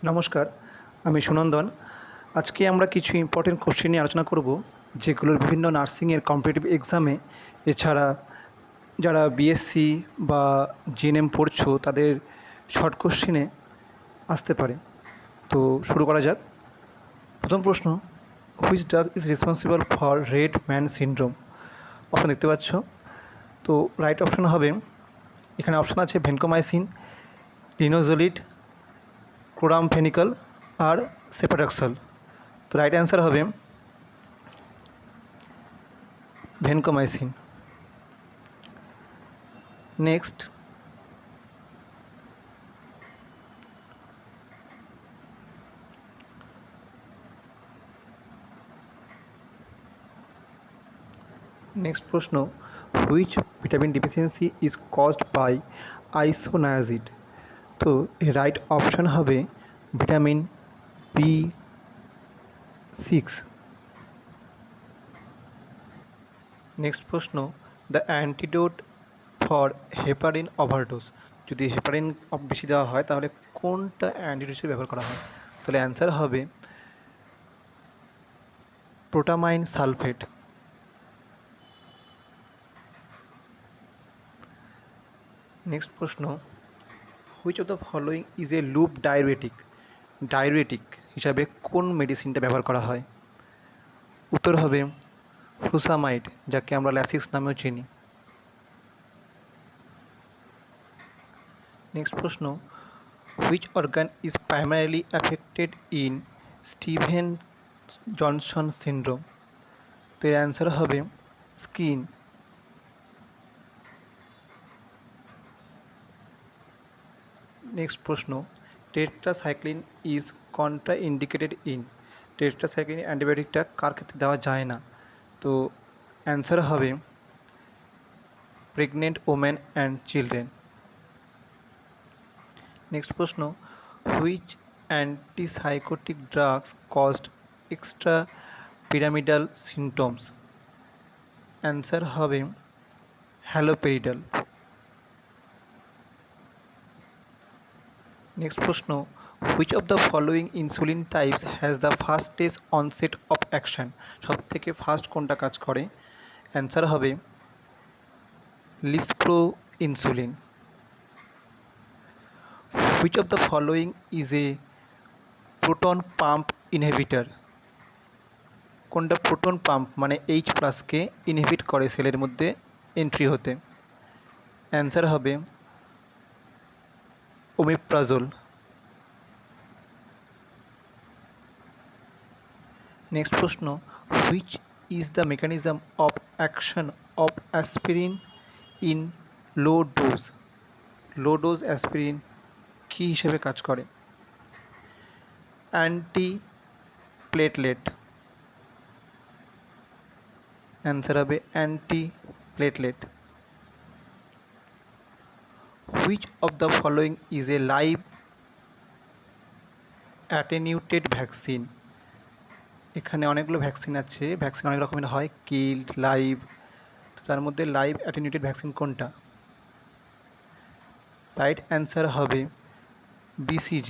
নমস্কার, আমি সুনন্দন। আজকে আমরা কিছু ইম্পর্টেন্ট কোশ্চেন নিয়ে আলোচনা করব, যেগুলোর বিভিন্ন নার্সিংয়ের কম্পিটিটিভ এক্সামে, এছাড়া যারা বিএসসি বা জিএনএম পড়ছো তাদের শর্ট কোশ্চেনে আসতে পারে। তো শুরু করা যাক। প্রথম প্রশ্ন, which drug is responsible for red man syndrome? Option দেখতে পাচ্ছ। তো রাইট অপশন হবে, এখানে অপশন আছে ভেনকোমাইসিন, লিনোজোলিড, ক্লোরামফেনিকল আর সেপাডক্সল। তো রাইট অ্যান্সার হবে ভেনকোমাইসিন। নেক্সট, প্রশ্ন, which vitamin deficiency is caused by isoniazid? তো রাইট অপশান হবে ভিটামিন B6। নেক্সট প্রশ্ন, the antidote for heparin overdose. যদি হেপারিন বেশি দেওয়া হয় তাহলে কোনটা অ্যান্টিডোট হিসেবে ব্যবহার করা হয়? তাহলে অ্যান্সার হবে প্রোটামাইন সালফেট। নেক্সট প্রশ্ন, which of the following is A loop diuretic হিসাবে কোন মেডিসিনটা ব্যবহার করা হয়? উত্তর হবে ফুসামাইড, যাকে আমরা ল্যাসিক্স নামেও চিনি। নেক্সট প্রশ্ন, which organ is primarily affected in Steven Johnson syndrome? তো এর অ্যান্সার হবে স্কিন। নেক্সট প্রশ্ন, tetracycline is contraindicated in? Tetracycline অ্যান্টিবায়োটিকটা কার ক্ষেত্রে দেওয়া যায় না? তো অ্যান্সার হবে pregnant women and children. Next প্রশ্ন, which antipsychotic drugs caused extrapyramidal symptoms? Answer হবে হ্যালোপেরিডল। নেক্সট প্রশ্ন, which of the following insulin types has the fastest onset of action? সব থেকে ফাস্ট কোনটা কাজ করে? অ্যান্সার হবে lispro insulin. Which of the following is A proton pump inhibitor? কোনটা proton pump মানে H+কে ইনহিবিট করে সেলের মধ্যে এন্ট্রি হতে? অ্যান্সার হবে ওমিপ্রাজোল। নেক্সট প্রশ্ন, which is the mechanism of action of aspirin in low dose? Low dose aspirin কী হিসেবে কাজ করে? Antiplatelet. অ্যান্সার হবে antiplatelet. Which of the following is a live attenuated vaccine? এখানে অনেকগুলো vaccine আছে, vaccine অনেক রকমের হয়, কিল্ড, লাইভ। তো তার মধ্যে লাইভ অ্যাটেনিউটেড ভ্যাকসিন কোনটা? রাইট অ্যান্সার হবে BCG।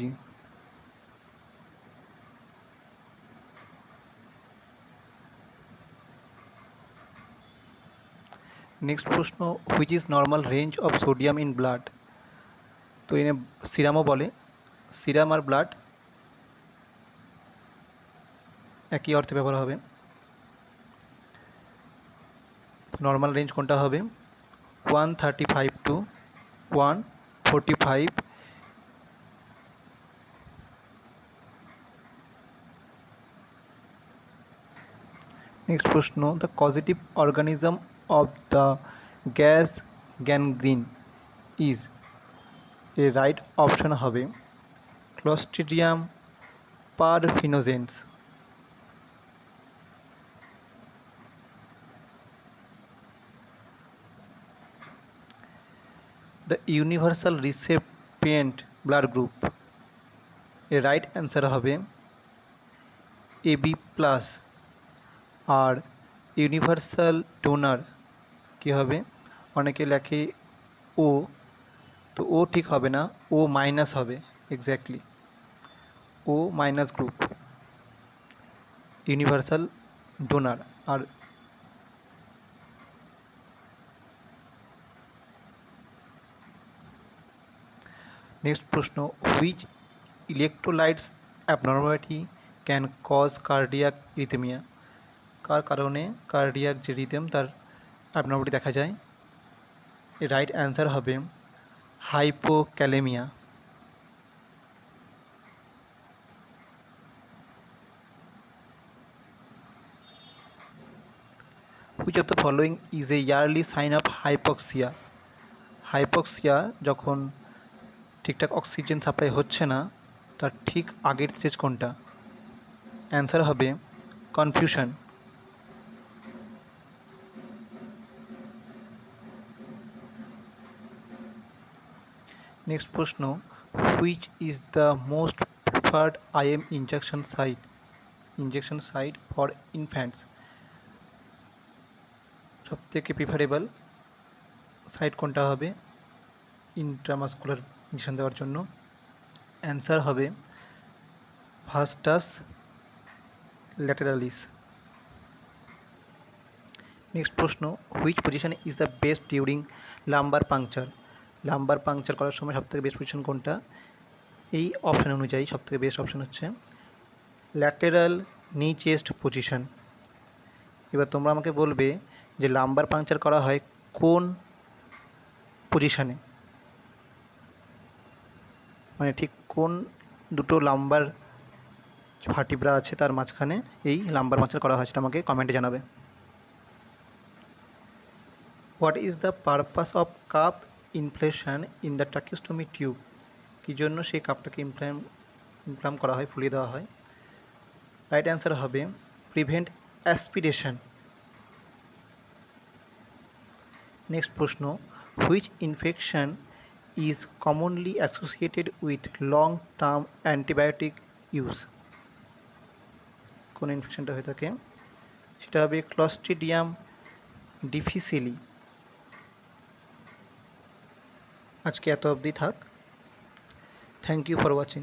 নেক্সট প্রশ্ন, which is normal range of sodium in blood? তো এনে সিরামও বলে, সিরাম আর ব্লাড একই অর্থে ব্যবহার হবে। নর্মাল রেঞ্জ কোনটা হবে? 135 to 145। নেক্সট প্রশ্ন, the causative organism of the gas gangrene is? এর রাইট অপশন হবে Clostridium perfringens. The universal recipient blood group? এর রাইট অ্যান্সার হবে AB+। আর ইউনিভার্সাল ডোনার কী হবে? অনেকে লেখে ও, তো ও ঠিক হবে না, ও মাইনাস হবে exactly. O minus group, universal donor. আর নেক্সট প্রশ্ন, which electrolytes abnormality can cause cardiac rhythmia? কার কারণে কার্ডিয়াক যে রিদম তার অ্যাবনর্মালিটি দেখা যায়? এর রাইট অ্যান্সার হবে hypokalemia. Which of the following is a early sign of hypoxia? Hypoxia যখন ঠিকঠাক অক্সিজেন সাপ্লাই হচ্ছে না তার ঠিক আগের স্টেজ কোনটা? অ্যান্সার হবে কনফিউশন। নেক্সট প্রশ্ন, which is the most preferred IM injection site for infants? সবথেকে প্রিফারেবল সাইট কোনটা হবে ইন্ট্রামাসকুলার ইঞ্জেকশন দেওয়ার জন্য? অ্যান্সার হবে ভাস্টাস ল্যাটেরালিস। নেক্সট প্রশ্ন, which position is the best during lumbar puncture? Lumbar puncture করার সময় সবথেকে বেস্ট পজিশন কোনটা? এই অপশান অনুযায়ী সবথেকে বেস্ট অপশান হচ্ছে ল্যাটেরাল নি চেস্ট পজিশন। এবার তোমরা আমাকে বলবে যে লাম্বার পাংচার করা হয় কোন পজিশানে, মানে ঠিক কোন দুটো লাম্বার ভার্টিব্রা আছে তার মাঝখানে এই লাম্বার পাংচার করা হয়, সেটা আমাকে কমেন্টে জানাবে। What is the purpose of cuff inflation in the tracheostomy tube? কী জন্য সেই কাপটাকে ইনফ্লাম করা হয়, ফুলিয়ে দেওয়া হয়? রাইট অ্যান্সার হবে প্রিভেন্ট অ্যাসপিরেশন। নেক্সট প্রশ্ন, which infection is commonly associated with long term antibiotic use? কোন ইনফেকশনটা হয়ে থাকে? সেটা হবে ক্লস্ট্রিডিয়াম ডিফিসিলি। আজকে এত অবধি থাক। Thank you for watching.